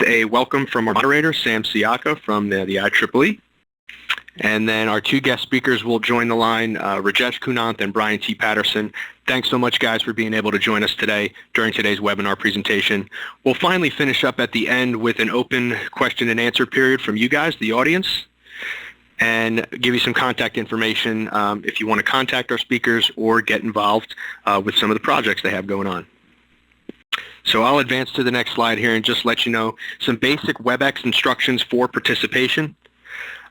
a welcome from our moderator, Sam Siaka from the IEEE. And then our two guest speakers will join the line, Rajesh Kunanth and Brian T. Patterson. Thanks so much, guys, for being able to join us today during today's webinar presentation. We'll finally finish up at the end with an open question and answer period from you guys, the audience, and give you some contact information if you want to contact our speakers or get involved with some of the projects they have going on. So I'll advance to the next slide here and just let you know some basic WebEx instructions for participation.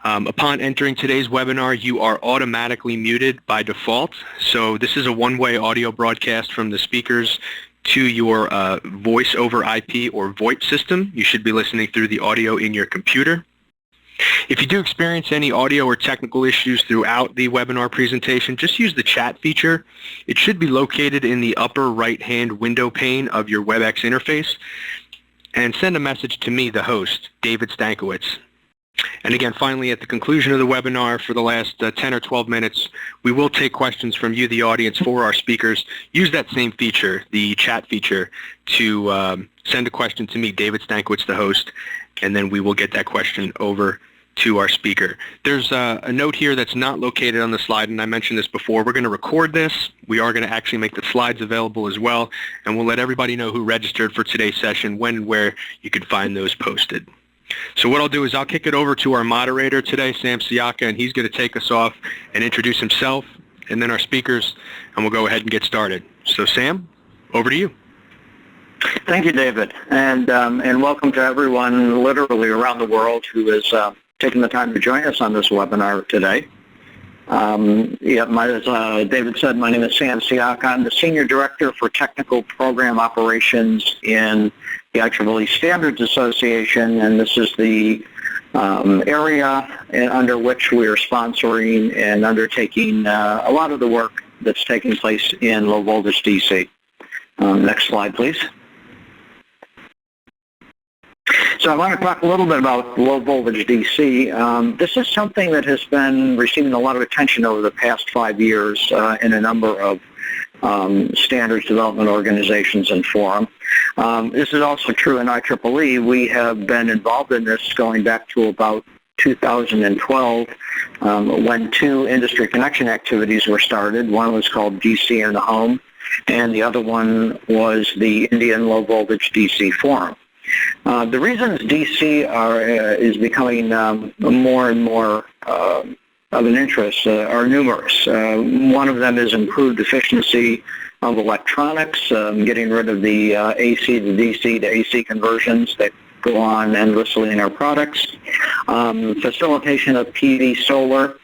Upon entering today's webinar, you are automatically muted by default. So this is a one-way audio broadcast from the speakers to your voice over IP or VoIP system. You should be listening through the audio in your computer. If you do experience any audio or technical issues throughout the webinar presentation, just use the chat feature. It should be located in the upper right-hand window pane of your WebEx interface, and send a message to me, the host, David Stankiewicz. And again, finally, at the conclusion of the webinar for the last 10 or 12 minutes, we will take questions from you, the audience, for our speakers. Use that same feature, the chat feature, to send a question to me, David Stankiewicz, the host, and then we will get that question over to our speaker. There's a note here that's not located on the slide, and I mentioned this before. We're going to record this. We are going to actually make the slides available as well, and we'll let everybody know who registered for today's session, when and where you can find those posted. So what I'll do is I'll kick it over to our moderator today, Sam Siaka, and he's going to take us off and introduce himself and then our speakers, and we'll go ahead and get started. So Sam, over to you. Thank you, David, and welcome to everyone literally around the world who is taking the time to join us on this webinar today. As David said, my name is Sam Siaka. I'm the Senior Director for Technical Program Operations in the IEEE Standards Association, and this is the area under which we are sponsoring and undertaking a lot of the work that's taking place in low voltage DC. Next slide, please. So I want to talk a little bit about low voltage DC. This is something that has been receiving a lot of attention over the past 5 years in a number of standards development organizations and forum. This is also true in IEEE. We have been involved in this going back to about 2012 when two industry connection activities were started. One was called DC in the Home, and the other one was the Indian Low Voltage DC Forum. The reasons DC is becoming more and more of an interest are numerous. One of them is improved efficiency of electronics, getting rid of the AC to DC to AC conversions that go on endlessly in our products, facilitation of PV solar,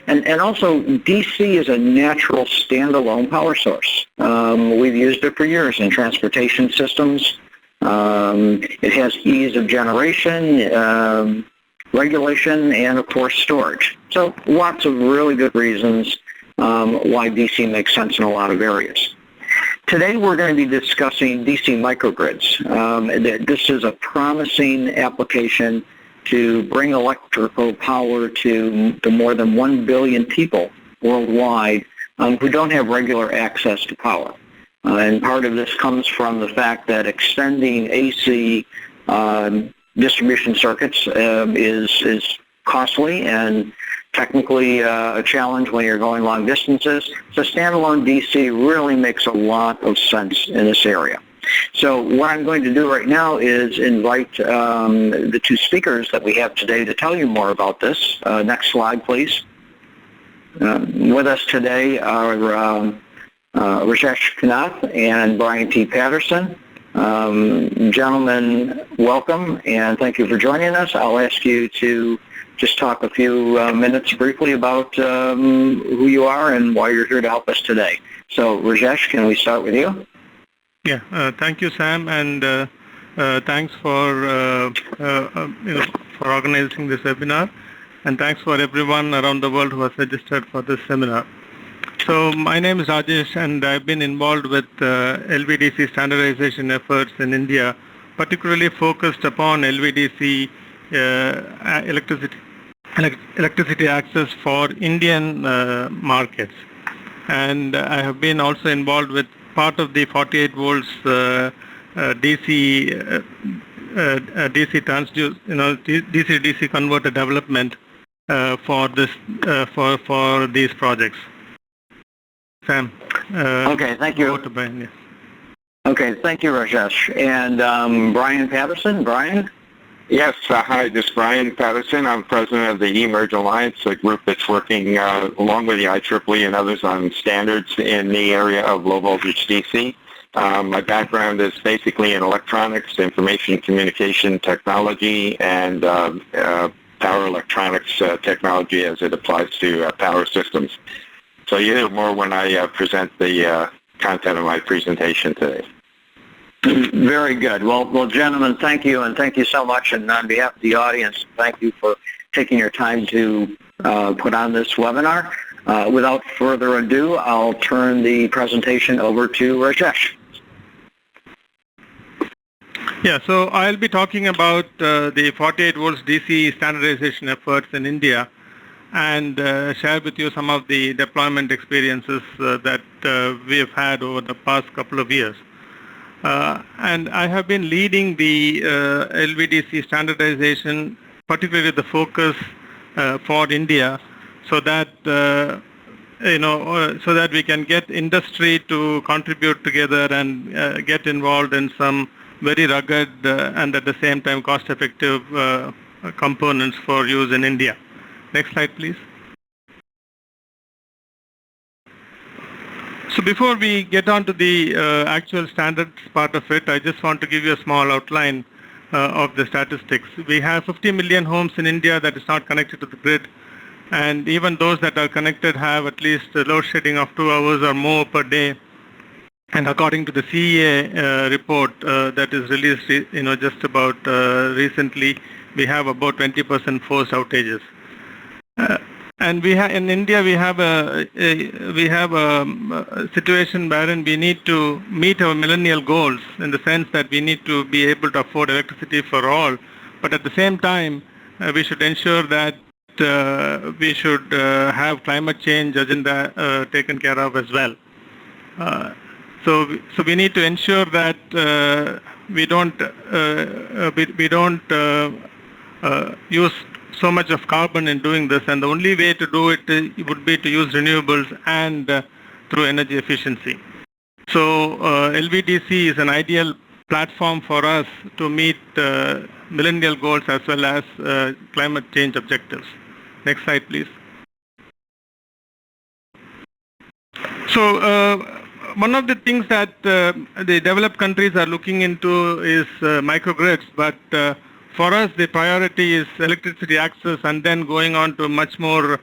and also DC is a natural standalone power source. We've used it for years in transportation systems. It has ease of generation, regulation, and of course storage. So lots of really good reasons why DC makes sense in a lot of areas. Today we're going to be discussing DC microgrids. This is a promising application to bring electrical power to the more than 1 billion people worldwide who don't have regular access to power. And part of this comes from the fact that extending AC distribution circuits is costly and technically a challenge when you're going long distances. So standalone DC really makes a lot of sense in this area. So what I'm going to do right now is invite the two speakers that we have today to tell you more about this. Next slide, please. With us today are Rajesh Kunanth and Brian T. Patterson. Gentlemen, welcome, and thank you for joining us. I'll ask you to just talk a few minutes briefly about who you are and why you're here to help us today. So, Rajesh, can we start with you? Yeah, thank you, Sam, and thanks for organizing this webinar, and thanks for everyone around the world who has registered for this seminar. So my name is Rajesh, and I've been involved with LVDC standardization efforts in India, particularly focused upon LVDC electricity access for Indian markets. And I have been also involved with part of the 48 volts DC DC transducer, DC-DC converter development for this for these projects. Sam. Okay, thank you. Over to Brian, yes. Okay, thank you, Rajesh. And Brian Patterson. Brian? Yes, hi, this is Brian Patterson. I'm president of the eMERGE Alliance, a group that's working along with the IEEE and others on standards in the area of low voltage DC. My background is basically in electronics, information communication technology, and power electronics technology as it applies to power systems. So you hear more when I present the content of my presentation today. Very good. Well, gentlemen, thank you, and thank you so much. And on behalf of the audience, thank you for taking your time to put on this webinar. Without further ado, I'll turn the presentation over to Rajesh. Yeah, so I'll be talking about the 48 volts DC standardization efforts in India, and share with you some of the deployment experiences that we have had over the past couple of years. And I have been leading the LVDC standardization, particularly the focus for India, so that so that we can get industry to contribute together and get involved in some very rugged and at the same time cost-effective components for use in India. Next slide, please. So before we get on to the actual standards part of it, I just want to give you a small outline of the statistics. We have 50 million homes in India that is not connected to the grid, and even those that are connected have at least a load shedding of 2 hours or more per day. And according to the CEA report that is released, just about recently, we have about 20% forced outages. And in India we have a situation wherein we need to meet our millennial goals, in the sense that we need to be able to afford electricity for all, but at the same time we should ensure that we should have climate change agenda taken care of as well. So we need to ensure that we don't use so much of carbon in doing this, and the only way to do it would be to use renewables and through energy efficiency. So LVDC is an ideal platform for us to meet millennial goals as well as climate change objectives. Next slide, please. So one of the things that the developed countries are looking into is microgrids, but for us, the priority is electricity access, and then going on to much more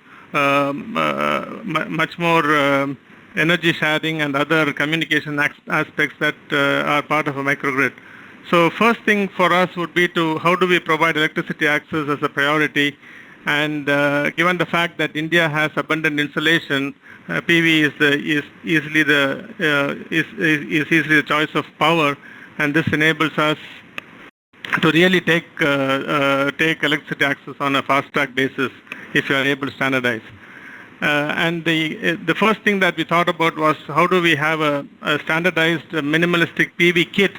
energy sharing and other communication aspects that are part of a microgrid. So first thing for us would be how do we provide electricity access as a priority, and given the fact that India has abundant insulation, PV is easily the choice of power, and this enables us to really take electricity access on a fast-track basis if you are able to standardize. And the first thing that we thought about was how do we have a standardized minimalistic PV kit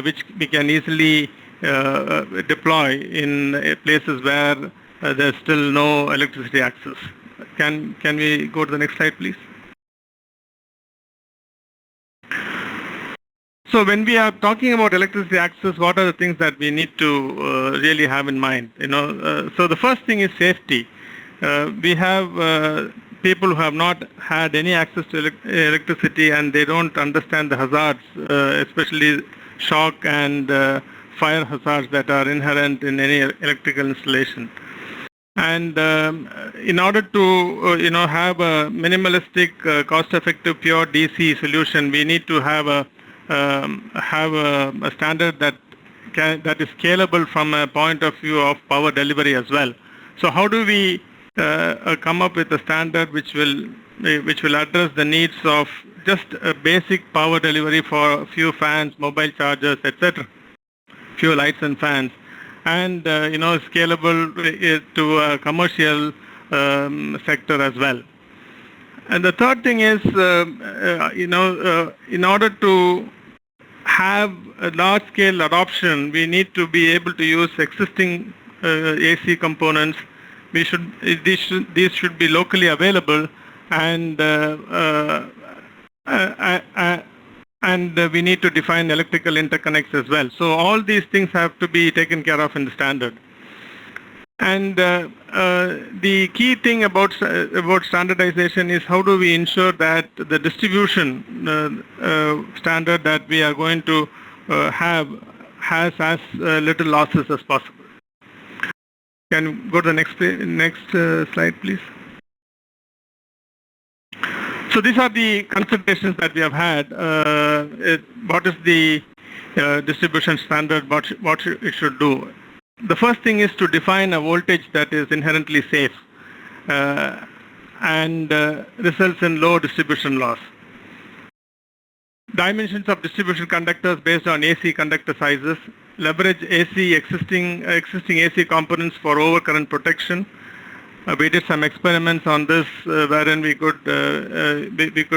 which we can easily deploy in places where there's still no electricity access. Can we go to the next slide, please? So when we are talking about electricity access, what are the things that we need to really have in mind? So the first thing is safety. We have people who have not had any access to electricity, and they don't understand the hazards, especially shock and fire hazards that are inherent in any electrical installation. And in order to have a minimalistic, cost-effective, pure DC solution, we need to have a standard that is scalable from a point of view of power delivery as well. So how do we come up with a standard which will address the needs of just a basic power delivery for a few fans, mobile chargers, etc., few lights and fans, and scalable to a commercial sector as well. And the third thing is, in order to have a large-scale adoption, we need to be able to use existing AC components. These should be locally available, and we need to define electrical interconnects as well. So all these things have to be taken care of in the standard. And the key thing about standardization is how do we ensure that the distribution standard that we are going to have has as little losses as possible. Can you go to the next slide, please? So these are the considerations that we have had. What is the distribution standard? What it should do? The first thing is to define a voltage that is inherently safe and results in low distribution loss. Dimensions of distribution conductors based on AC conductor sizes. Leverage existing AC components for overcurrent protection. We did some experiments on this wherein we could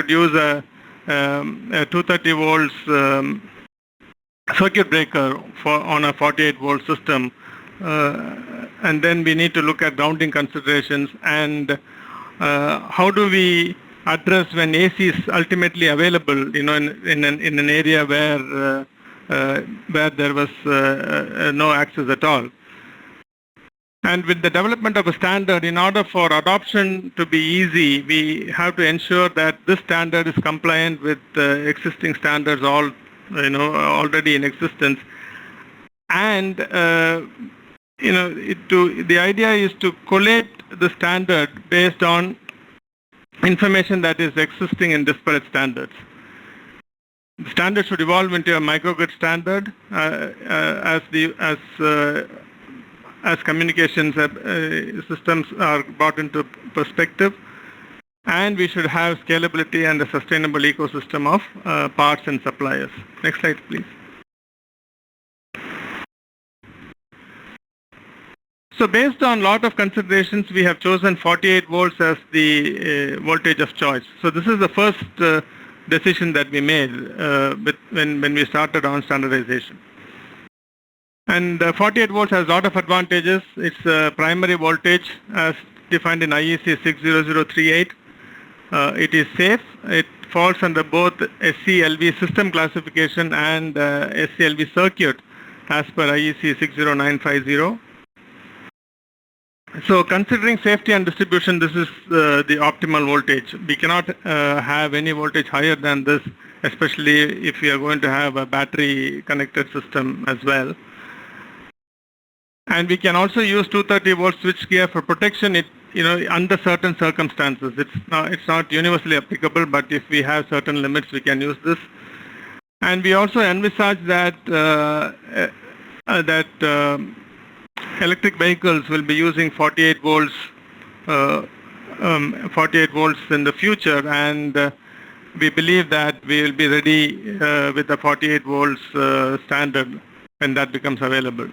use a 230 volts circuit breaker on a 48 volt system, and then we need to look at grounding considerations and how do we address when AC is ultimately available, in an area where there was no access at all. And with the development of a standard, in order for adoption to be easy, we have to ensure that this standard is compliant with existing standards already in existence. And the idea is to collate the standard based on information that is existing in disparate standards. The standard should evolve into a microgrid standard as communications systems are brought into perspective, and we should have scalability and a sustainable ecosystem of parts and suppliers. Next slide, please. So based on a lot of considerations, we have chosen 48 volts as the voltage of choice. So this is the first decision that we made when we started on standardization. And 48 volts has a lot of advantages. It's a primary voltage as defined in IEC 60038. It is safe. It falls under both SCLV system classification and SCLV circuit as per IEC 60950. So considering safety and distribution, this is the optimal voltage. We cannot have any voltage higher than this, especially if we are going to have a battery connected system as well. And we can also use 230 volt switchgear for protection. Under certain circumstances, it's not universally applicable, but if we have certain limits, we can use this. And we also envisage that electric vehicles will be using 48 volts in the future, and we believe that we will be ready with the 48 volts standard when that becomes available.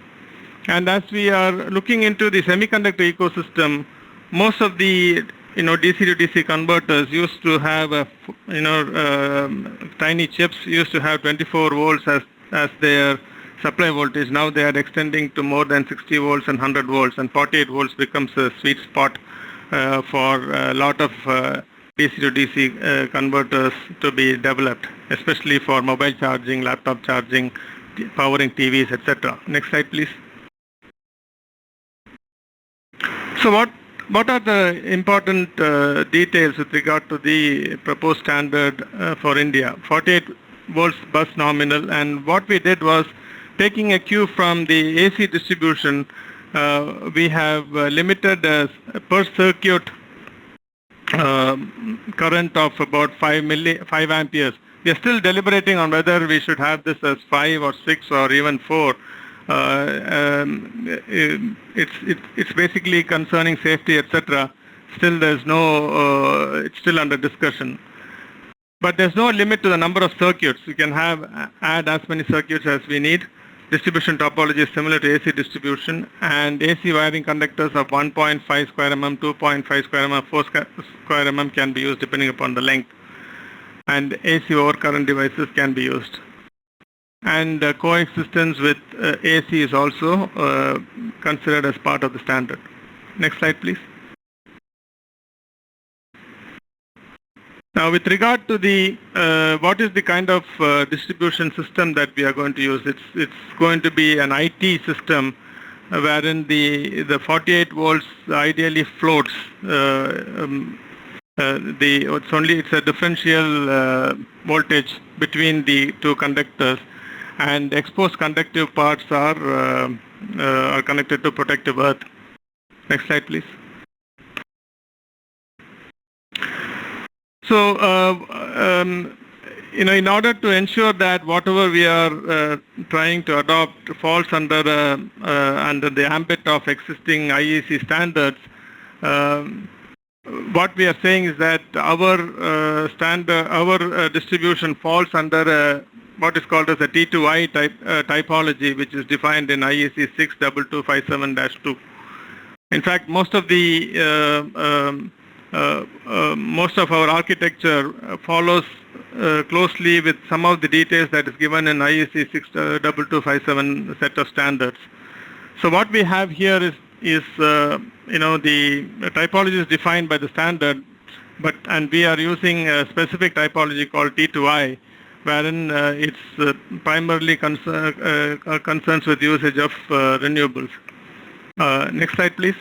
And as we are looking into the semiconductor ecosystem, most of the DC to DC converters used to have tiny chips used to have 24 volts as their supply voltage. Now they are extending to more than 60 volts and 100 volts, and 48 volts becomes a sweet spot for a lot of DC to DC converters to be developed, especially for mobile charging, laptop charging, powering TVs, etc. Next slide, please. So what are the important details with regard to the proposed standard for India? 48 volts bus nominal, and what we did was taking a cue from the AC distribution, we have limited per circuit current of about 5 amperes. We are still deliberating on whether we should have this as 5 or 6 or even 4. It's basically concerning safety, etc. Still, it's still under discussion. But there's no limit to the number of circuits. We can add as many circuits as we need. Distribution topology is similar to AC distribution, and AC wiring conductors of 1.5 square mm, 2.5 square mm, 4 square mm can be used depending upon the length, and AC overcurrent devices can be used. and coexistence with AC is also considered as part of the standard. Next slide, please. Now, with regard to the what is the kind of distribution system that we are going to use, it's going to be an IT system wherein the 48 volts ideally floats. It's a differential voltage between the two conductors, and exposed conductive parts are connected to protective earth. Next slide, please. So, in order to ensure that whatever we are trying to adopt falls under the ambit of existing IEEE standards, what we are saying is that our distribution falls under what is called as a T2I typology, which is defined in IEC 62257-2. In fact, most of our architecture follows closely with some of the details that is given in IEC 62257 set of standards. So what we have here is the typology is defined by the standard, and we are using a specific typology called T2I, wherein it's primarily concerns with usage of renewables. Next slide, please.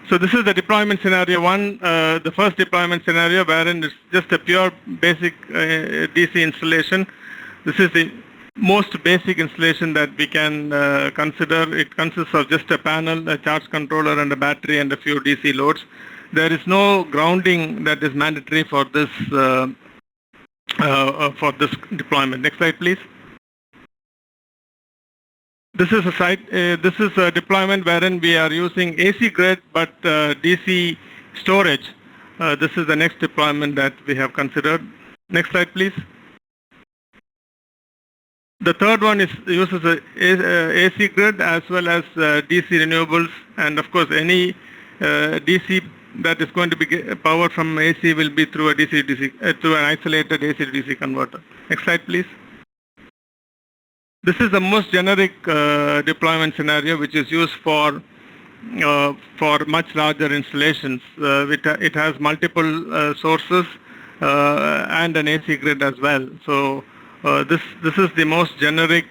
So this is the deployment scenario one, the first deployment scenario wherein it's just a pure basic DC installation. This is the most basic installation that we can consider. It consists of just a panel, a charge controller, and a battery, and a few DC loads. There is no grounding that is mandatory for this deployment. Next slide, please. This is a deployment wherein we are using AC grid but DC storage. This is the next deployment that we have considered. Next slide, please. The third one uses a AC grid as well as DC renewables, and of course any DC that is going to be powered from AC will be through through an isolated AC to DC converter. Next slide, please. This is the most generic deployment scenario, which is used for much larger installations. It has multiple sources and an AC grid as well. So this is the most generic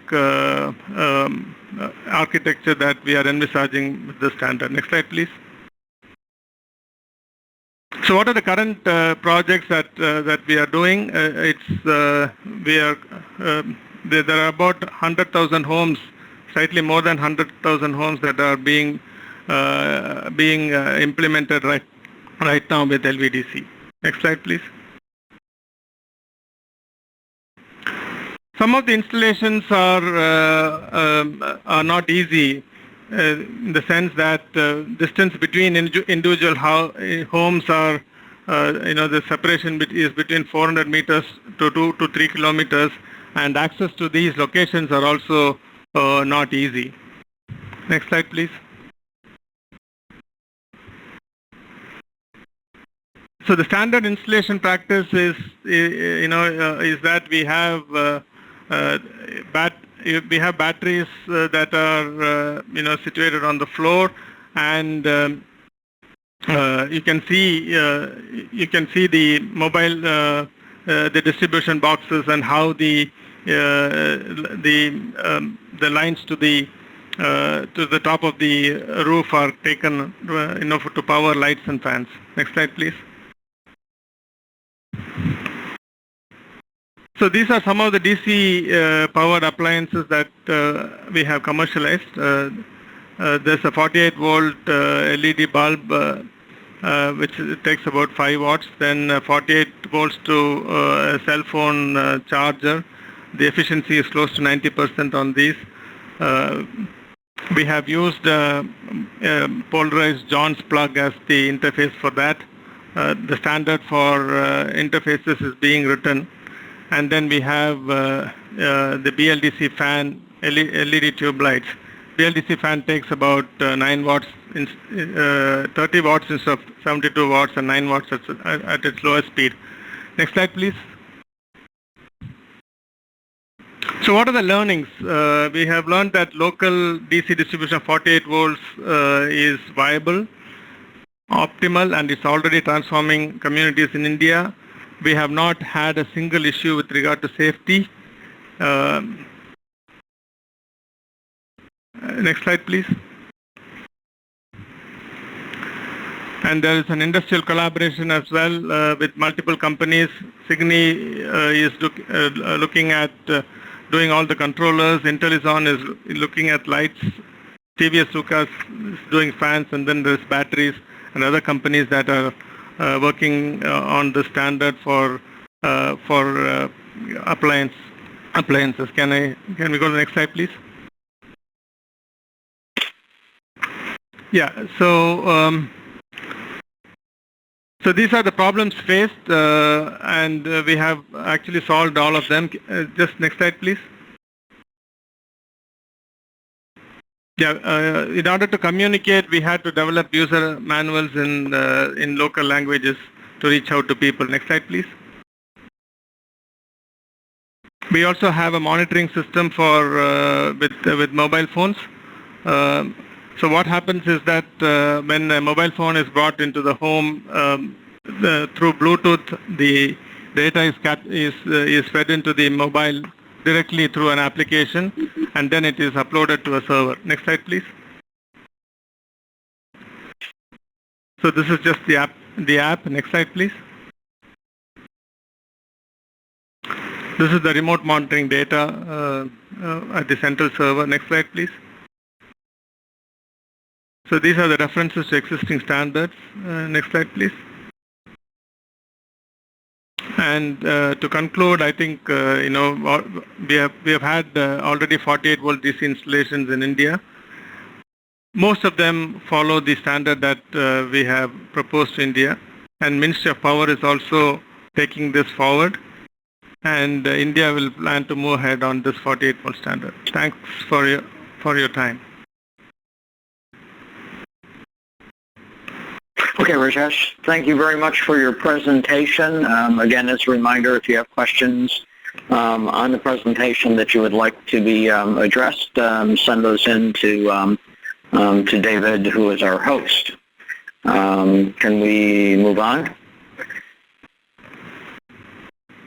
architecture that we are envisaging with the standard. Next slide, please. So what are the current projects that we are doing? There are about 100,000 homes, slightly more than 100,000 homes that are being implemented right now with LVDC. Next slide, please. Some of the installations are not easy in the sense that distance between individual homes are, the separation is between 400 meters to 2 to 3 kilometers. And access to these locations are also not easy. Next slide, please. So the standard installation practice is that we have batteries that are situated on the floor, and you can see the mobile the distribution boxes and how the lines to the top of the roof are taken, to power lights and fans. Next slide, please. So these are some of the DC powered appliances that we have commercialized. There's a 48 volt LED bulb, which takes about 5 watts, then 48 volts to a cell phone charger. The efficiency is close to 90% on these. We have used polarized John's plug as the interface for that. The standard for interfaces is being written. And then we have the BLDC fan, LED tube lights. BLDC fan takes about 9 watts, 30 watts instead of 72 watts and 9 watts at its lowest speed. Next slide, please. So what are the learnings? We have learned that local DC distribution of 48 volts is viable, optimal, and it's already transforming communities in India. We have not had a single issue with regard to safety. Next slide, please. And there is an industrial collaboration as well with multiple companies. Signy is looking at doing all the controllers. Intelizon is looking at lights. TVS Lucas is doing fans, and then there's batteries and other companies that are working on the standard for appliances. Can we go to the next slide, please? Yeah. So these are the problems faced, and we have actually solved all of them. Just next slide, please. Yeah, in order to communicate, we had to develop user manuals in local languages to reach out to people. Next slide, please. We also have a monitoring system for with mobile phones. So what happens is that when a mobile phone is brought into the home through Bluetooth, the data is fed into the mobile directly through an application, and then it is uploaded to a server. Next slide, please. So this is just the app. Next slide, please. This is the remote monitoring data at the central server. Next slide, please. So these are the references to existing standards. Next slide, please. And to conclude, I think we have had already 48 volt DC installations in India. Most of them follow the standard that we have proposed to India, and Ministry of Power is also taking this forward, and India will plan to move ahead on this 48 volt standard. Thanks for your time. Okay, Rajesh, thank you very much for your presentation. Again, as a reminder, if you have questions on the presentation that you would like to be addressed, send those in to David, who is our host. Can we move on?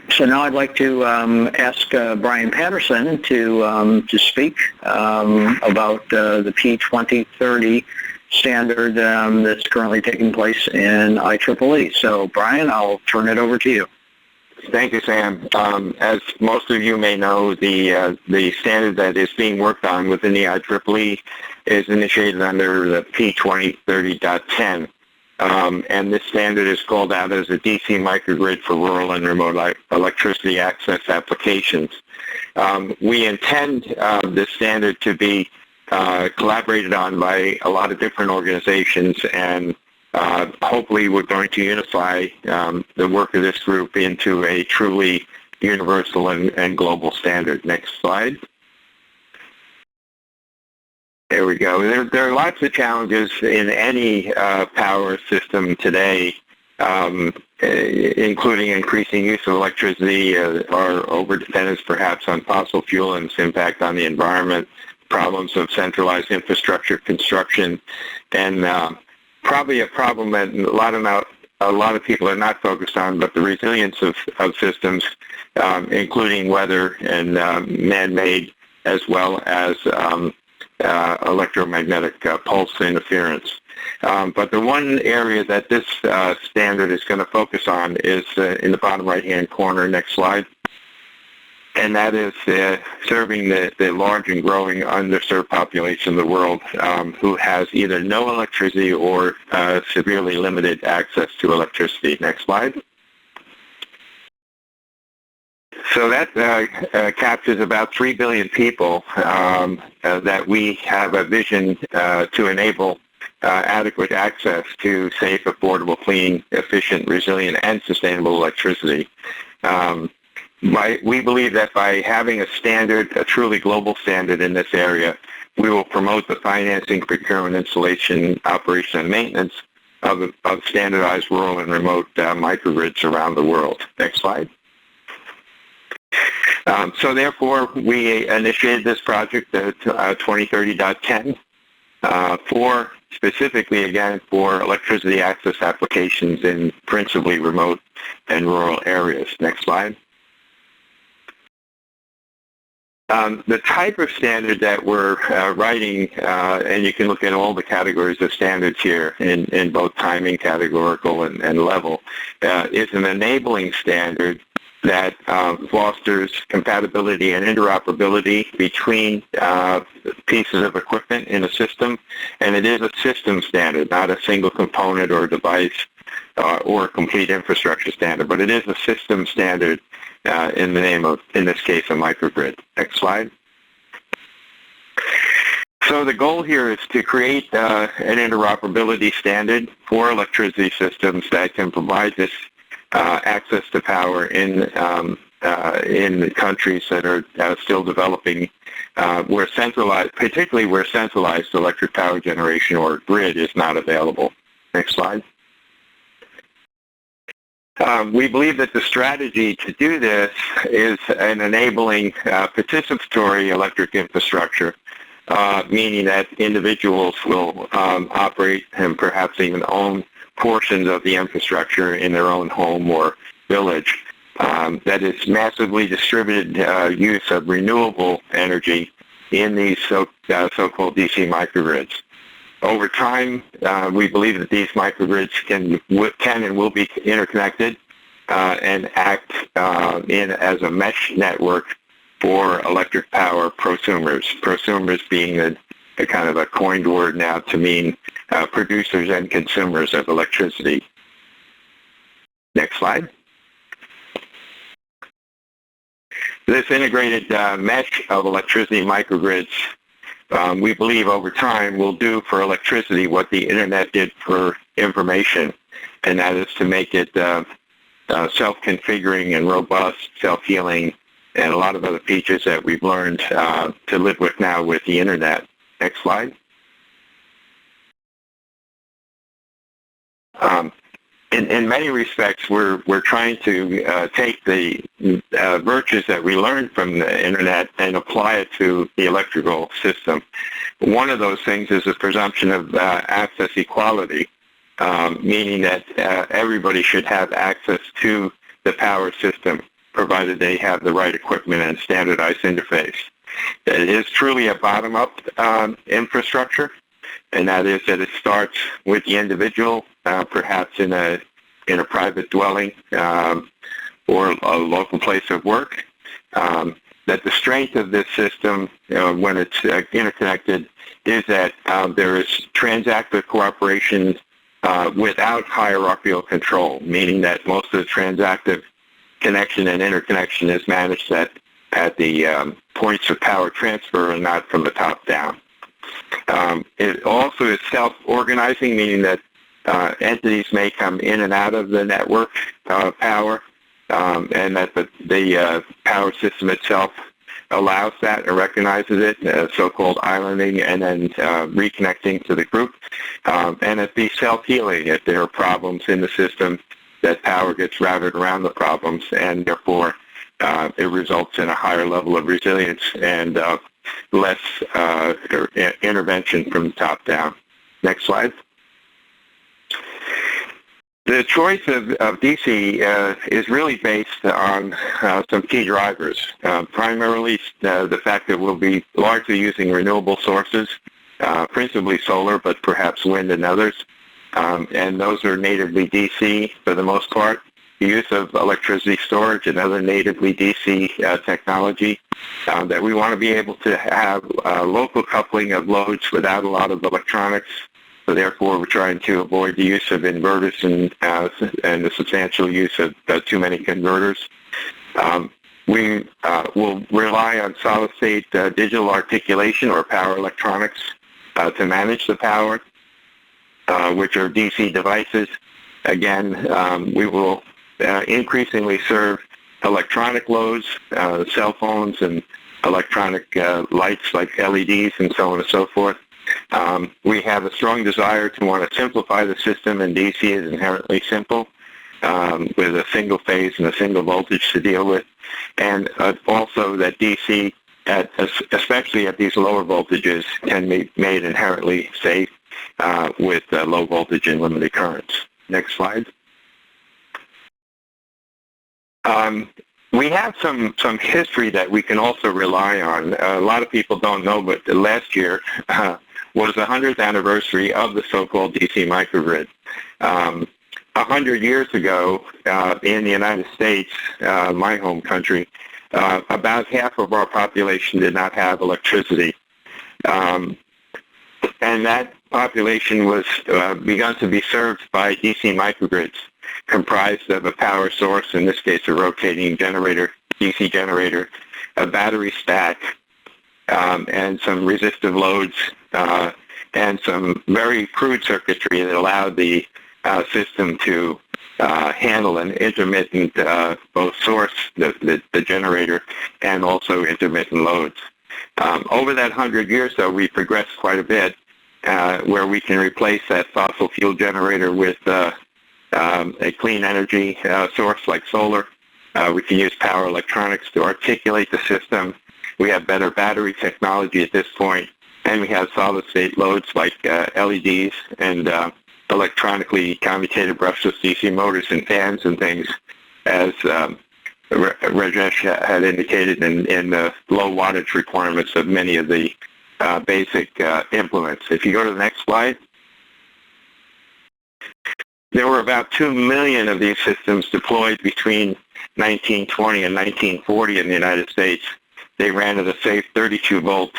So now I'd like to ask Brian Patterson to speak about the P2030 standard that's currently taking place in IEEE. So, Brian, I'll turn it over to you. Thank you, Sam. As most of you may know, the standard that is being worked on within the IEEE is initiated under the P2030.10. And this standard is called out as a DC microgrid for rural and remote electricity access applications. We intend this standard to be collaborated on by a lot of different organizations, and hopefully we're going to unify the work of this group into a truly universal and global standard. Next slide. There we go. There are lots of challenges in any power system today, including increasing use of electricity, or overdependence perhaps on fossil fuel and its impact on the environment, problems of centralized infrastructure construction, and probably a problem that a lot of people are not focused on, but the resilience of systems, including weather and man-made, as well as electromagnetic pulse interference. But the one area that this standard is going to focus on is in the bottom right-hand corner. Next slide. And that is serving the large and growing underserved population of the world who has either no electricity or severely limited access to electricity. Next slide. So that captures about 3 billion people that we have a vision to enable adequate access to safe, affordable, clean, efficient, resilient, and sustainable electricity. We believe that by having a standard, a truly global standard in this area, we will promote the financing, procurement, installation, operation, and maintenance of standardized rural and remote microgrids around the world. Next slide. So therefore, we initiated this project at 2030.10 for specifically, again, for electricity access applications in principally remote and rural areas. Next slide. The type of standard that we're writing, and you can look at all the categories of standards here in both timing, categorical, and level, is an enabling standard that fosters compatibility and interoperability between pieces of equipment in a system, and it is a system standard, not a single component or device or a complete infrastructure standard, but it is a system standard in the name of, in this case, a microgrid. Next slide. So the goal here is to create an interoperability standard for electricity systems that can provide this access to power in the countries that are still developing, where centralized, particularly where centralized electric power generation or grid is not available. Next slide. We believe that the strategy to do this is an enabling participatory electric infrastructure, meaning that individuals will operate and perhaps even own portions of the infrastructure in their own home or village. That is massively distributed use of renewable energy in these so-called DC microgrids. Over time, we believe that these microgrids can and will be interconnected and act as a mesh network for electric power prosumers. Prosumers being a kind of a coined word now to mean producers and consumers of electricity. Next slide. This integrated mesh of electricity microgrids, we believe over time will do for electricity what the internet did for information, and that is to make it self-configuring and robust, self-healing, and a lot of other features that we've learned to live with now with the internet. Next slide. In many respects, we're trying to take the virtues that we learned from the internet and apply it to the electrical system. One of those things is the presumption of access equality, meaning that everybody should have access to the power system, provided they have the right equipment and standardized interface. It is truly a bottom-up infrastructure, and that is that it starts with the individual, perhaps in a private dwelling or a local place of work. That the strength of this system, when it's interconnected, is that there is transactive cooperation without hierarchical control, meaning that most of the transactive connection and interconnection is managed at the points of power transfer and not from the top down. It also is self-organizing, meaning that entities may come in and out of the network power, and that the power system itself allows that and recognizes it, so-called islanding, and then reconnecting to the group. And it be self-healing if there are problems in the system, that power gets routed around the problems, and therefore it results in a higher level of resilience and less intervention from the top down. Next slide. The choice of DC is really based on some key drivers, primarily the fact that we'll be largely using renewable sources, principally solar, but perhaps wind and others, and those are natively DC for the most part. The use of electricity storage and other natively DC technology, that we want to be able to have local coupling of loads without a lot of electronics. So therefore, we're trying to avoid the use of inverters and the substantial use of too many converters. We will rely on solid-state digital articulation or power electronics to manage the power, which are DC devices. Again, we will increasingly serve electronic loads, cell phones and electronic lights like LEDs and so on and so forth. We have a strong desire to want to simplify the system, and DC is inherently simple, with a single phase and a single voltage to deal with, and also that DC, especially at these lower voltages, can be made inherently safe with low voltage and limited currents. Next slide. We have some history that we can also rely on. A lot of people don't know, but last year was the 100th anniversary of the so-called DC microgrid. 100 years ago, in the United States, my home country, about half of our population did not have electricity. And that population was begun to be served by DC microgrids, comprised of a power source, in this case a rotating generator, DC generator, a battery stack, and some resistive loads, and some very crude circuitry that allowed the system to handle an intermittent both source, the generator, and also intermittent loads. Over that 100 years, though, we progressed quite a bit, where we can replace that fossil fuel generator with a clean energy source like solar. We can use power electronics to articulate the system. We have better battery technology at this point, and we have solid-state loads like LEDs and electronically commutated brushless DC motors and fans and things, as Rajesh had indicated in the low wattage requirements of many of the basic implements. If you go to the next slide. There were about 2 million of these systems deployed between 1920 and 1940 in the United States. They ran at a safe 32-volt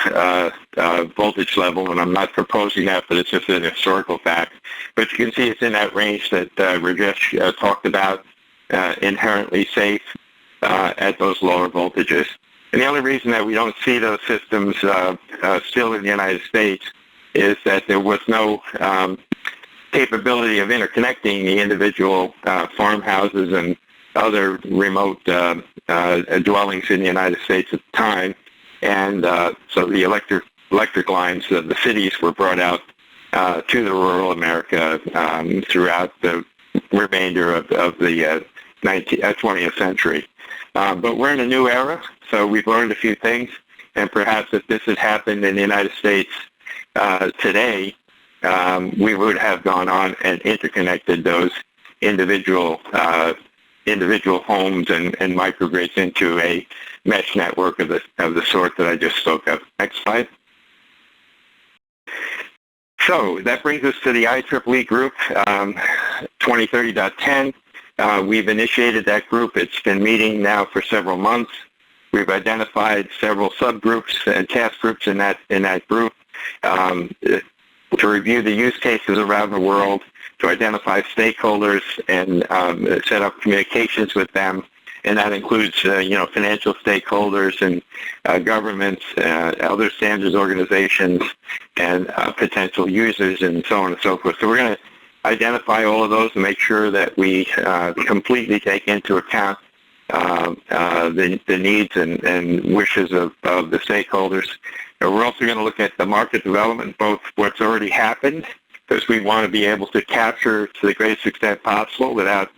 voltage level, and I'm not proposing that, but it's just an historical fact. But you can see it's in that range that Rajesh talked about, inherently safe at those lower voltages. And the only reason that we don't see those systems still in the United States is that there was no capability of interconnecting the individual farmhouses and other remote dwellings in the United States at the time, and so the electric lines of the cities were brought out to the rural America throughout the remainder of the 20th century. But we're in a new era, so we've learned a few things, and perhaps if this had happened in the United States today, we would have gone on and interconnected those individual homes and microgrids into a mesh network of the sort that I just spoke of. Next slide. So that brings us to the IEEE Group 2030.10. We've initiated that group. It's been meeting now for several months. We've identified several subgroups and task groups in that group to review the use cases around the world, to identify stakeholders and set up communications with them, and that includes financial stakeholders and governments, other standards organizations, and potential users, and so on and so forth. So we're going to identify all of those and make sure that we completely take into account the needs and wishes of the stakeholders. And we're also going to look at the market development, both what's already happened, because we want to be able to capture to the greatest extent possible without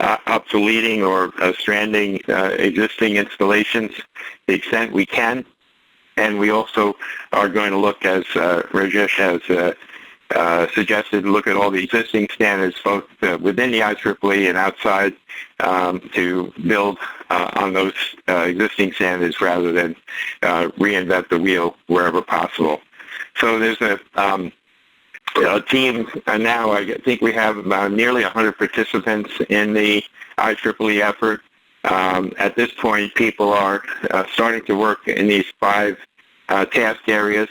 obsoleting or stranding existing installations to the extent we can. And we also are going to look, as Rajesh has suggested, look at all the existing standards, both within the IEEE and outside, to build on those existing standards rather than reinvent the wheel wherever possible. So there's a team now. I think we have nearly 100 participants in the IEEE effort. At this point, people are starting to work in these 5 task areas.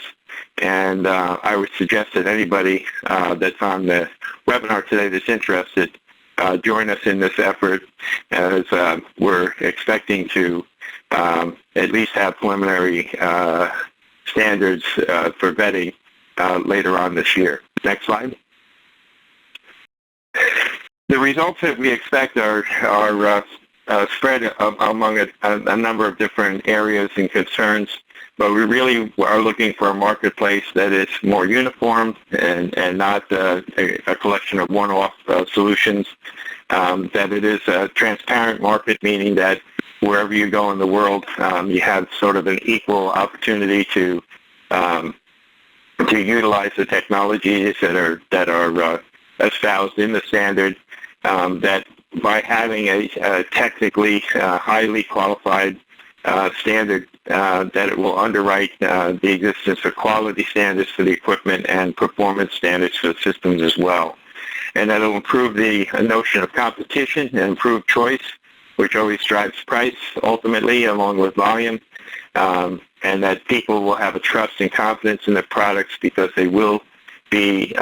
And I would suggest that anybody that's on the webinar today that's interested join us in this effort, as we're expecting to at least have preliminary standards for vetting later on this year. Next slide. The results that we expect are spread among a number of different areas and concerns, but we really are looking for a marketplace that is more uniform and not a collection of one-off solutions, that it is a transparent market, meaning that wherever you go in the world, you have sort of an equal opportunity to utilize the technologies that are espoused in the standard, that by having a technically highly qualified standard, that it will underwrite the existence of quality standards for the equipment and performance standards for the systems as well. And that it will improve the notion of competition and improve choice, which always drives price ultimately along with volume, and that people will have a trust and confidence in their products because they will be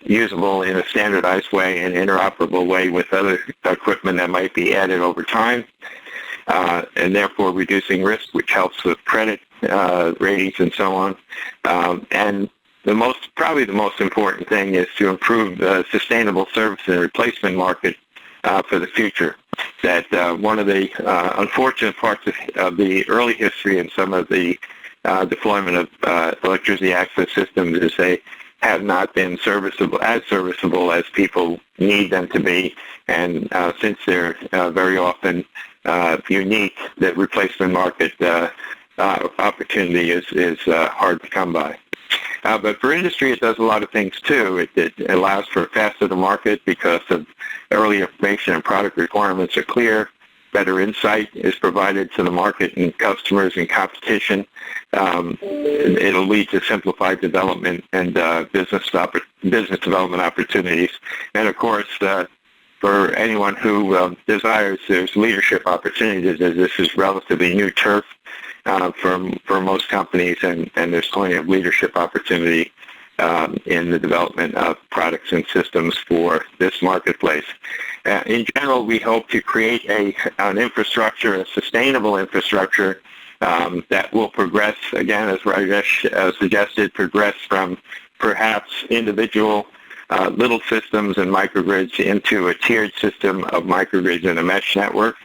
usable in a standardized way and interoperable way with other equipment that might be added over time, and therefore reducing risk, which helps with credit ratings and so on. And probably the most important thing is to improve the sustainable service and replacement market for the future. That one of the unfortunate parts of the early history in some of the deployment of electricity access systems is they have not been as serviceable as people need them to be, and since they're very often unique, the replacement market opportunity is hard to come by. But for industry, it does a lot of things too. It allows for faster to market because of early information and product requirements are clear. Better insight is provided to the market and customers and competition. It'll lead to simplified development and business development opportunities. And of course, for anyone who desires, there's leadership opportunities, as this is relatively new turf for most companies, and there's plenty of leadership opportunity in the development of products and systems for this marketplace. In general, we hope to create an infrastructure, a sustainable infrastructure that will progress, again, as Rajesh suggested, progress from perhaps individual little systems and microgrids into a tiered system of microgrids in a mesh network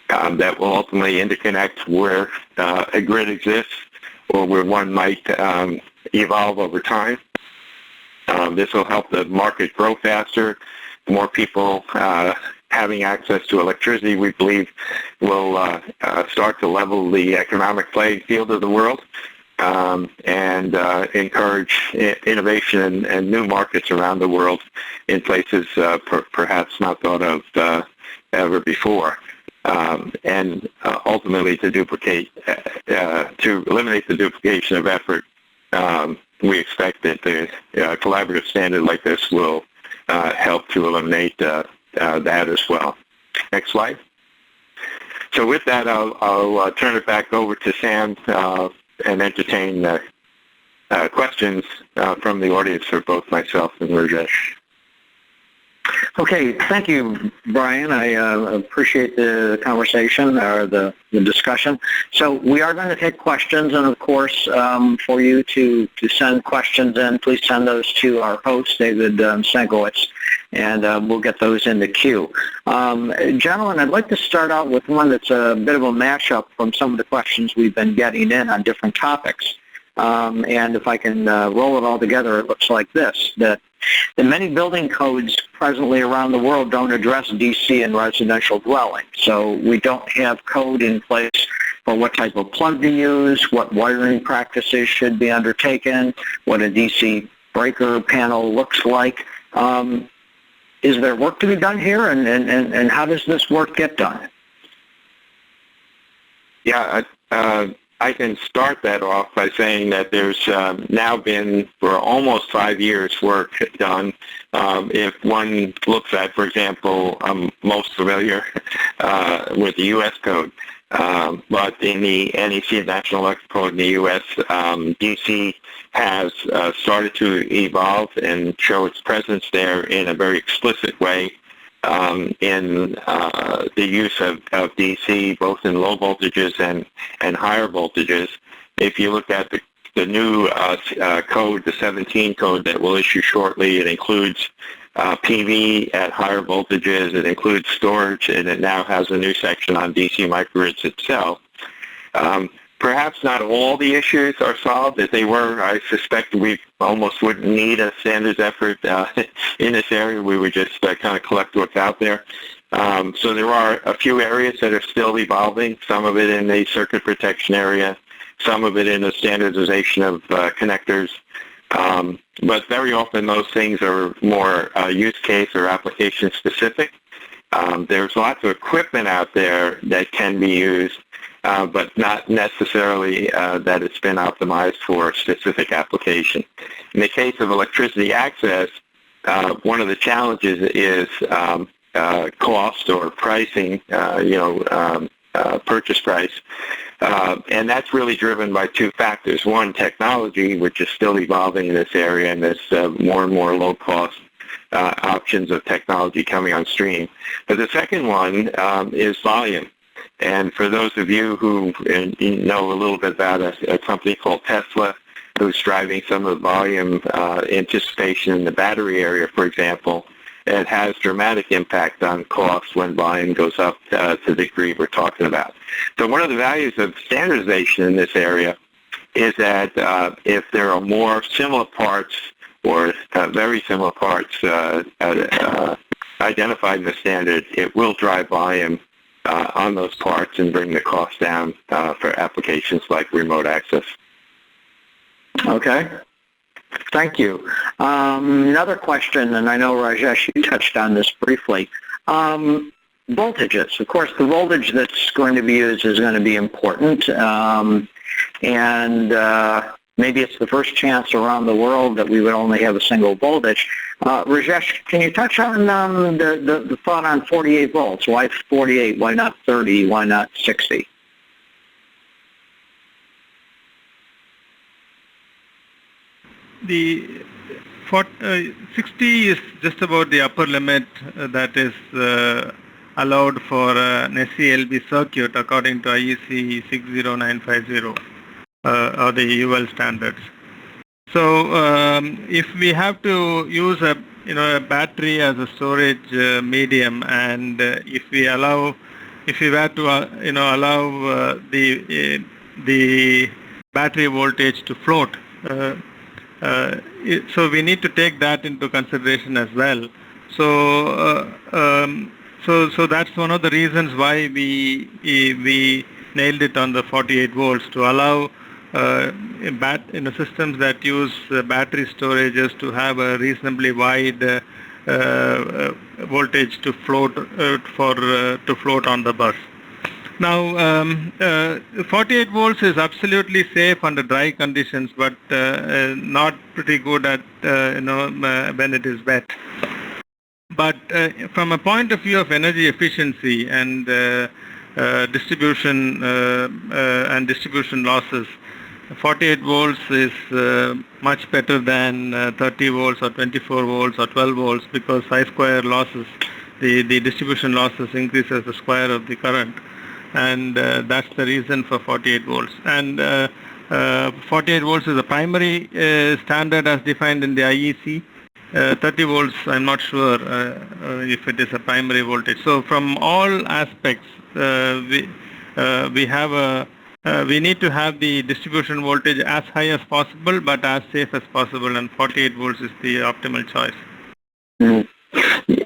that will ultimately interconnect where a grid exists or where one might evolve over time. This will help the market grow faster. More people having access to electricity, we believe, will start to level the economic playing field of the world and encourage innovation and new markets around the world in places perhaps not thought of ever before. And ultimately to eliminate the duplication of effort, we expect that the collaborative standard like this will help to eliminate that as well. Next slide. So with that, I'll turn it back over to Sam and entertain questions from the audience for both myself and Rajesh. Okay, thank you, Brian. I appreciate the conversation or the discussion. So we are going to take questions, and of course, for you to send questions in, please send those to our host, David Senkowitz, and we'll get those in the queue. Gentlemen, I'd like to start out with one that's a bit of a mashup from some of the questions we've been getting in on different topics. And if I can roll it all together, it looks like this, that the many building codes presently around the world don't address DC in residential dwellings. So we don't have code in place for what type of plug to use, what wiring practices should be undertaken, what a DC breaker panel looks like. Is there work to be done here, and how does this work get done? Yeah, I can start that off by saying that there's now been, for almost 5 years, work done. If one looks at, for example, I'm most familiar with the U.S. code, but in the NEC, National Electrical Code in the U.S., DC has started to evolve and show its presence there in a very explicit way in the use of DC, both in low voltages and higher voltages. If you look at the new code, the 17 code that will issue shortly, it includes PV at higher voltages. It includes storage, and it now has a new section on DC microgrids itself. Perhaps not all the issues are solved. If they were, I suspect we almost wouldn't need a standards effort in this area. We would just kind of collect what's out there. So there are a few areas that are still evolving, some of it in the circuit protection area, some of it in the standardization of connectors. But very often those things are more use case or application specific. There's lots of equipment out there that can be used, but not necessarily that it's been optimized for a specific application. In the case of electricity access, one of the challenges is cost or pricing, purchase price. And that's really driven by two factors. One, technology, which is still evolving in this area, and there's more and more low-cost options of technology coming on stream. But the second one is volume. And for those of you who know a little bit about a company called Tesla, who's driving some of the volume anticipation in the battery area, for example, it has dramatic impact on costs when volume goes up to the degree we're talking about. So one of the values of standardization in this area is that if there are more similar parts or very similar parts identified in the standard, it will drive volume on those parts and bring the cost down for applications like remote access. Okay. Thank you. Another question, and I know, Rajesh, you touched on this briefly. Voltages. Of course, the voltage that's going to be used is going to be important. And maybe it's the first chance around the world that we would only have a single voltage. Rajesh, can you touch on the thought on 48 volts? Why 48? Why not 30? Why not 60? The 60 is just about the upper limit that is allowed for an SCLB circuit according to IEC 60950 or the UL standards. So if we have to use a battery as a storage medium, and if we were to allow the battery voltage to float. So we need to take that into consideration as well. So so that's one of the reasons why we nailed it on the 48 volts to allow systems that use battery storages to have a reasonably wide voltage to float on the bus. Now, 48 volts is absolutely safe under dry conditions, but not pretty good at when it is wet. But from a point of view of energy efficiency and distribution losses, 48 volts is much better than 30 volts or 24 volts or 12 volts because I-square losses, the distribution losses increases the square of the current. And that's the reason for 48 volts. And 48 volts is the primary standard as defined in the IEC. 30 volts, I'm not sure if it is a primary voltage. So from all aspects, we need to have the distribution voltage as high as possible, but as safe as possible, and 48 volts is the optimal choice. Mm-hmm.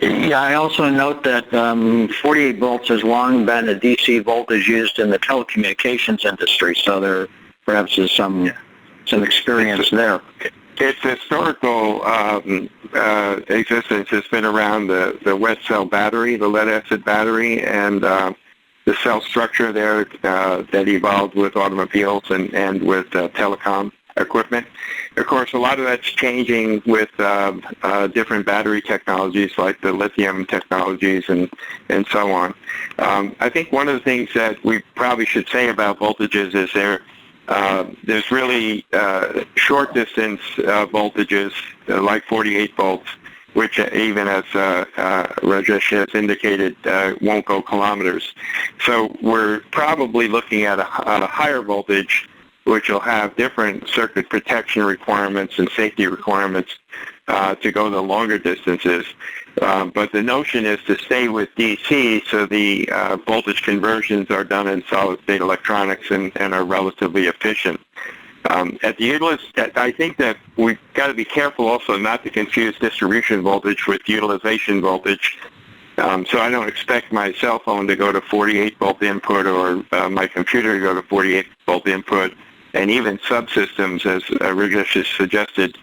Yeah, I also note that 48 volts has long been a DC voltage used in the telecommunications industry, so there perhaps is some experience there. Its historical existence has been around the wet cell battery, the lead-acid battery, and the cell structure there that evolved with automobiles and with telecom equipment. Of course, a lot of that's changing with different battery technologies like the lithium technologies and so on. I think one of the things that we probably should say about voltages is there's really short distance voltages like 48 volts, which even as Rajesh has indicated won't go kilometers. So we're probably looking at a higher voltage, which will have different circuit protection requirements and safety requirements to go the longer distances. But the notion is to stay with DC, so the voltage conversions are done in solid-state electronics and are relatively efficient. I think that we've got to be careful also not to confuse distribution voltage with utilization voltage. So I don't expect my cell phone to go to 48-volt input or my computer to go to 48-volt input, and even subsystems, as Rajesh has suggested,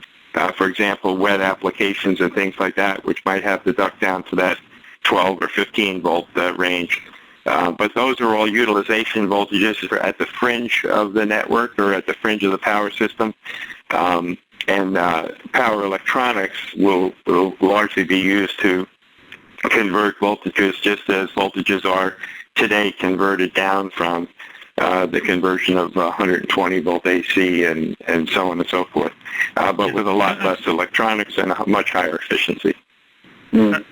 for example, web applications and things like that, which might have to duck down to that 12 or 15-volt range. But those are all utilization voltages at the fringe of the network or at the fringe of the power system. And power electronics will largely be used to convert voltages just as voltages are today converted down from the conversion of 120-volt AC and so on and so forth, but with a lot less electronics and a much higher efficiency.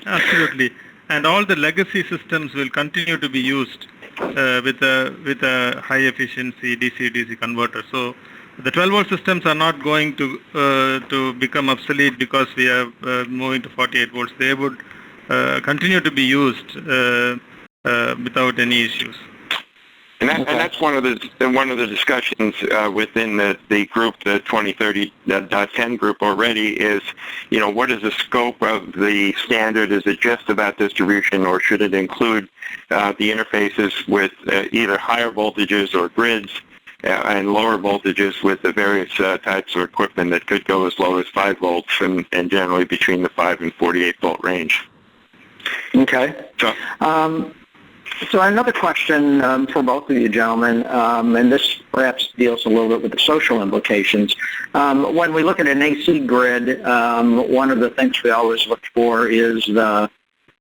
Absolutely. And all the legacy systems will continue to be used with a high efficiency DC-DC converter. So the 12-volt systems are not going to become obsolete because we are moving to 48 volts. They would continue to be used without any issues. And that's one of the discussions within the group, the 2030.10 group already is, what is the scope of the standard? Is it just about distribution, or should it include the interfaces with either higher voltages or grids and lower voltages with the various types of equipment that could go as low as 5 volts and generally between the 5 and 48 volt range? Okay. So another question for both of you gentlemen, and this perhaps deals a little bit with the social implications. When we look at an AC grid, one of the things we always look for is the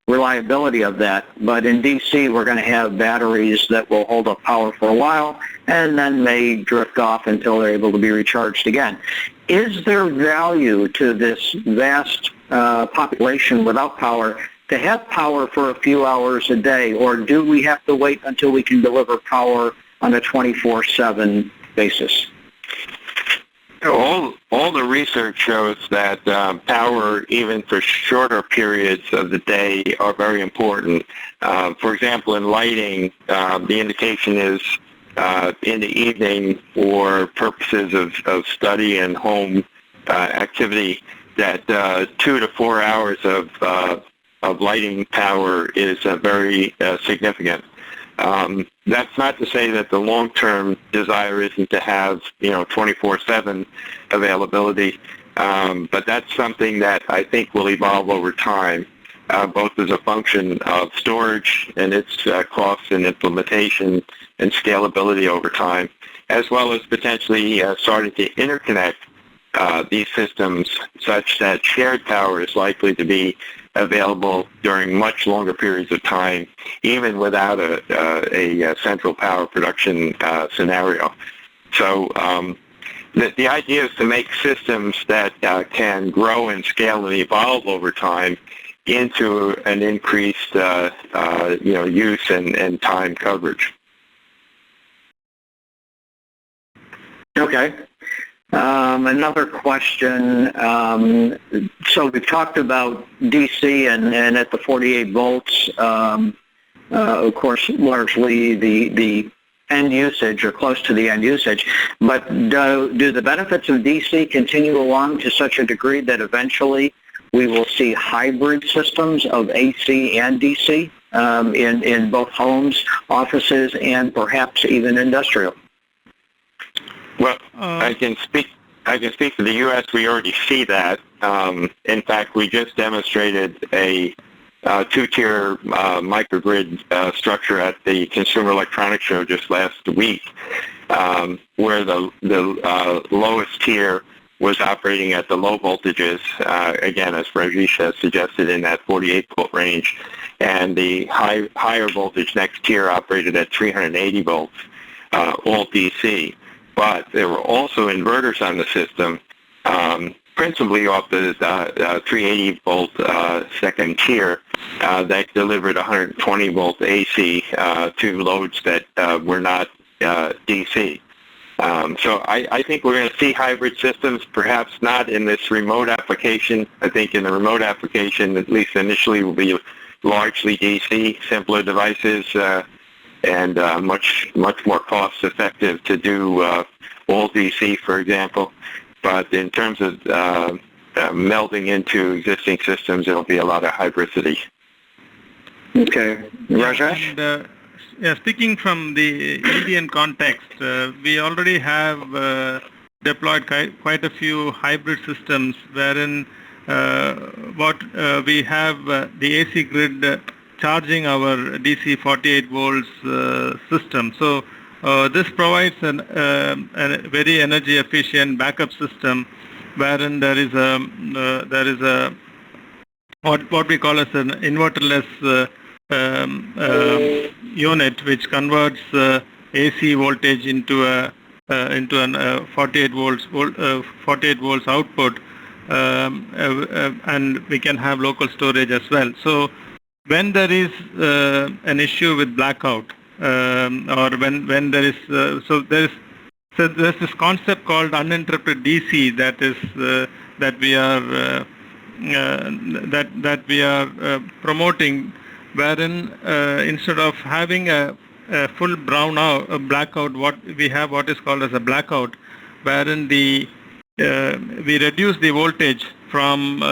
reliability of that. But in DC, we're going to have batteries that will hold up power for a while and then may drift off until they're able to be recharged again. Is there value to this vast population without power to have power for a few hours a day, or do we have to wait until we can deliver power on a 24/7 basis? All the research shows that power, even for shorter periods of the day, are very important. For example, in lighting, the indication is in the evening for purposes of study and home activity that 2 to 4 hours of lighting power is very significant. That's not to say that the long-term desire isn't to have 24/7 availability, but that's something that I think will evolve over time, both as a function of storage and its costs and implementation and scalability over time, as well as potentially starting to interconnect these systems such that shared power is likely to be available during much longer periods of time, even without a central power production scenario. So the idea is to make systems that can grow and scale and evolve over time into an increased use and time coverage. Okay. Another question. So we've talked about DC and at the 48 volts, of course, largely the end usage or close to the end usage. But do the benefits of DC continue along to such a degree that eventually we will see hybrid systems of AC and DC in both homes, offices, and perhaps even industrial? Well, I can speak for the U.S. We already see that. In fact, we just demonstrated a two-tier microgrid structure at the Consumer Electronics Show just last week, where the lowest tier was operating at the low voltages, again, as Rajesh has suggested, in that 48-volt range, and the higher voltage next tier operated at 380 volts, all DC. But there were also inverters on the system, principally off the 380-volt second tier that delivered 120-volt AC to loads that were not DC. So I think we're going to see hybrid systems, perhaps not in this remote application. I think in the remote application, at least initially, will be largely DC, simpler devices, and much more cost-effective to do all DC, for example. But in terms of melding into existing systems, it'll be a lot of hybridity. Okay. Rajesh? And, yeah, speaking from the Indian context, we already have deployed quite a few hybrid systems wherein we have the AC grid charging our DC 48 volts system. So this provides a very energy efficient backup system wherein there is a what we call as an inverterless unit which converts AC voltage into an 48 volts output, and we can have local storage as well. So when there is an issue with blackout, or when there is there's this concept called unencrypted DC that we are promoting, wherein instead of having a full blackout, what is called as a blackout, wherein we reduce the voltage from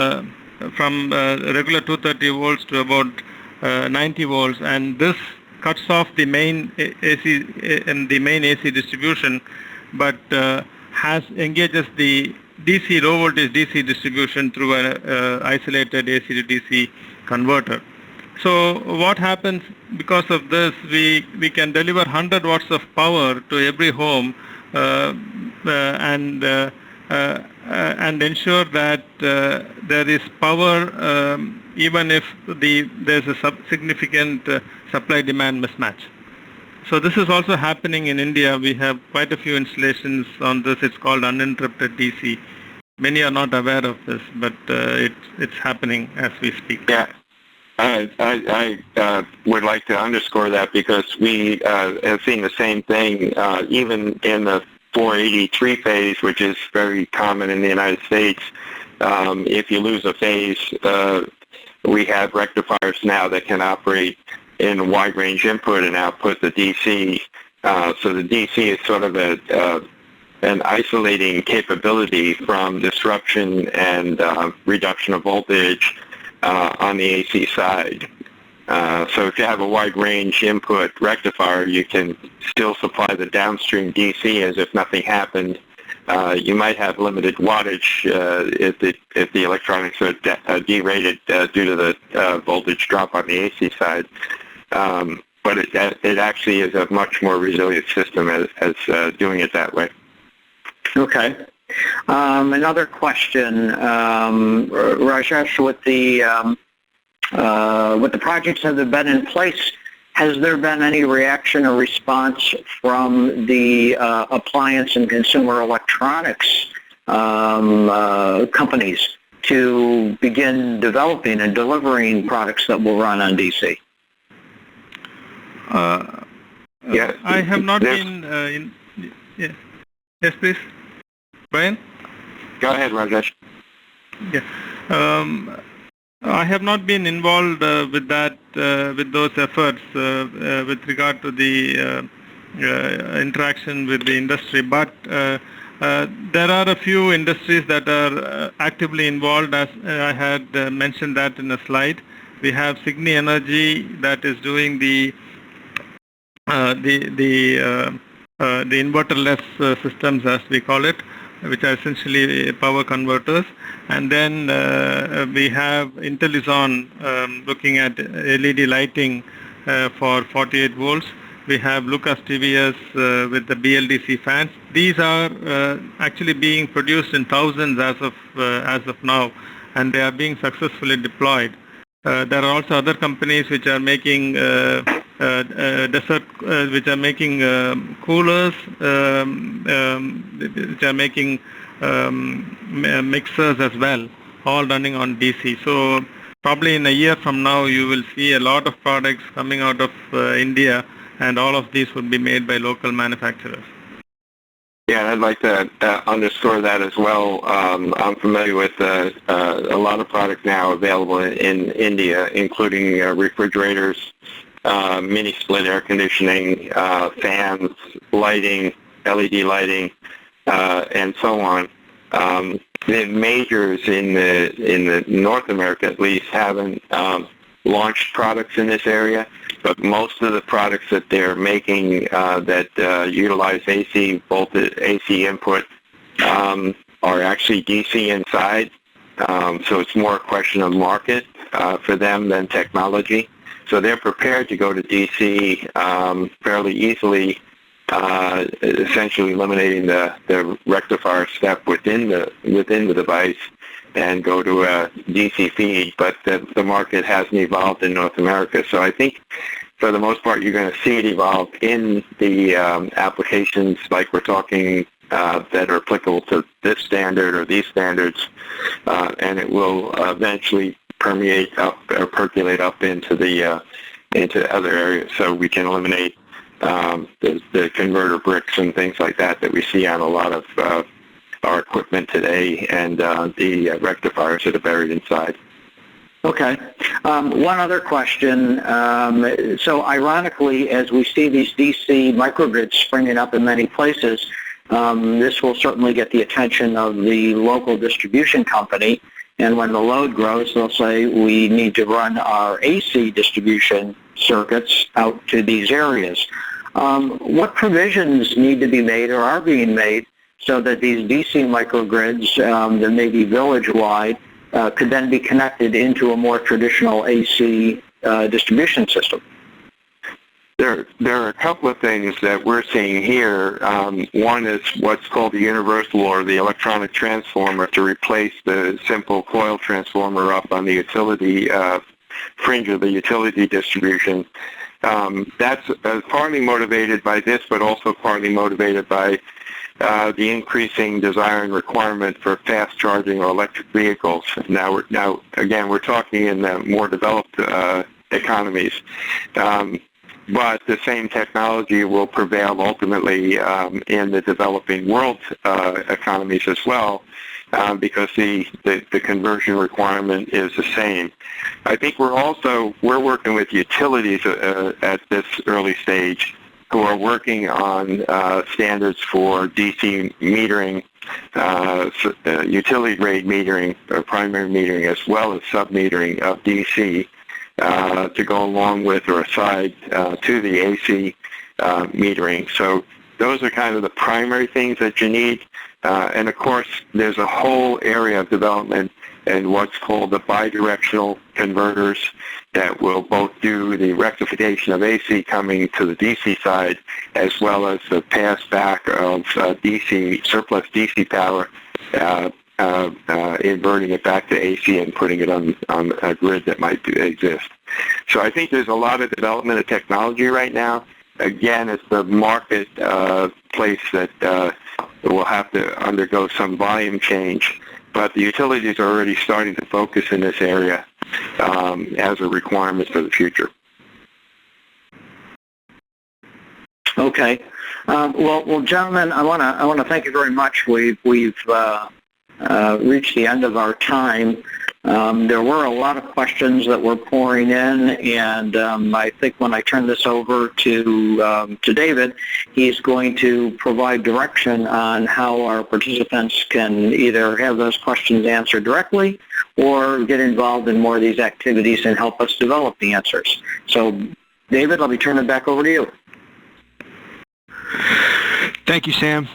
regular 230 volts to about 90 volts, and this cuts off the main AC distribution, but engages the DC low voltage DC distribution through an isolated AC to DC converter. So what happens because of this? We can deliver 100 watts of power to every home, and ensure that there is power even if there's a significant supply-demand mismatch. So this is also happening in India. We have quite a few installations on this. It's called unencrypted DC. Many are not aware of this, but it's happening as we speak. Yeah. I would like to underscore that because we have seen the same thing even in the 483 phase, which is very common in the United States. If you lose a phase, we have rectifiers now that can operate in wide range input and output the DC. So the DC is sort of an isolating capability from disruption and reduction of voltage on the AC side. So if you have a wide range input rectifier, you can still supply the downstream DC as if nothing happened. You might have limited wattage if the electronics are derated due to the voltage drop on the AC side. But it actually is a much more resilient system as doing it that way. Okay. Another question, Rajesh, with the projects that have been in place, has there been any reaction or response from the appliance and consumer electronics companies to begin developing and delivering products that will run on DC? Yes. I have not been yes. Yes, please. Brian? Go ahead, Rajesh. Yeah. I have not been involved with those efforts with regard to the interaction with the industry, but there are a few industries that are actively involved, as I had mentioned that in a slide. We have Signy Energy that is doing the inverterless systems, as we call it, which are essentially power converters. And then we have Intellizon looking at LED lighting for 48 volts. We have Lucas TVS with the BLDC fans. These are actually being produced in thousands as of now, and they are being successfully deployed. There are also other companies which are making which are making coolers, which are making mixers as well, all running on DC. So probably in a year from now, you will see a lot of products coming out of India, and all of these would be made by local manufacturers. Yeah, I'd like to underscore that as well. I'm familiar with a lot of products now available in India, including refrigerators, mini split air conditioning, fans, lighting, LED lighting, and so on. The majors in the North America, at least, haven't launched products in this area, but most of the products that they're making that utilize AC voltage, AC input, are actually DC inside. So it's more a question of market for them than technology. So they're prepared to go to DC fairly easily, essentially eliminating the rectifier step within the device and go to a DC feed, but the market hasn't evolved in North America. So I think for the most part you're going to see it evolve in the applications like we're talking that are applicable to this standard or these standards, and it will eventually permeate up or percolate up into other areas, so we can eliminate the converter bricks and things like that we see on a lot of our equipment today, and the rectifiers that are buried inside. Okay. One other question. So ironically, as we see these DC microgrids springing up in many places, this will certainly get the attention of the local distribution company, and when the load grows, they'll say, we need to run our AC distribution circuits out to these areas. What provisions need to be made or are being made so that these DC microgrids that may be village-wide could then be connected into a more traditional AC distribution system? There are a couple of things that we're seeing here. One is what's called the universal or the electronic transformer to replace the simple coil transformer up on the utility fringe of the utility distribution. That's partly motivated by this, but also partly motivated by the increasing desire and requirement for fast charging or electric vehicles. Now again, we're talking in the more developed economies, but the same technology will prevail ultimately in the developing world economies as well, because the conversion requirement is the same. I think we're working with utilities at this early stage who are working on standards for DC metering, utility grade metering or primary metering, as well as sub-metering of DC to go along with or aside to the AC metering. So those are kind of the primary things that you need. And of course, there's a whole area of development in what's called the bidirectional converters that will both do the rectification of AC coming to the DC side, as well as the pass back of DC, surplus DC power, inverting it back to AC and putting it on a grid that might exist. So I think there's a lot of development of technology right now. Again, it's the market place that will have to undergo some volume change, but the utilities are already starting to focus in this area as a requirement for the future. Okay. Well, gentlemen, I want to thank you very much. We've reached the end of our time. There were a lot of questions that were pouring in, and I think when I turn this over to David, he's going to provide direction on how our participants can either have those questions answered directly or get involved in more of these activities and help us develop the answers. So, David, let me turn it back over to you. Thank you, Sam.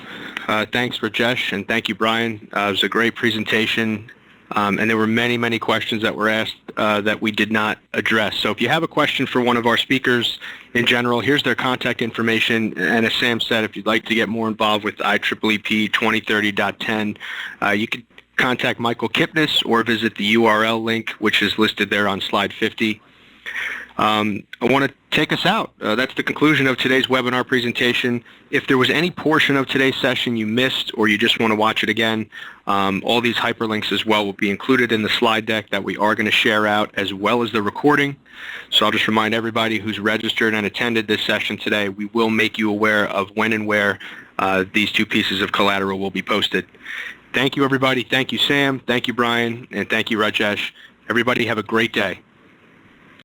Thanks, Rajesh, and thank you, Brian. It was a great presentation. And there were many, many questions that were asked that we did not address. So if you have a question for one of our speakers in general, here's their contact information. And as Sam said, if you'd like to get more involved with IEEE 2030.10, you can contact Michael Kipnis or visit the URL link, which is listed there on slide 50. I want to take us out. That's the conclusion of today's webinar presentation. If there was any portion of today's session you missed or you just want to watch it again, all these hyperlinks as well will be included in the slide deck that we are going to share out, as well as the recording. So I'll just remind everybody who's registered and attended this session today, we will make you aware of when and where these two pieces of collateral will be posted. Thank you, everybody. Thank you, Sam. Thank you, Brian. And thank you, Rajesh. Everybody have a great day.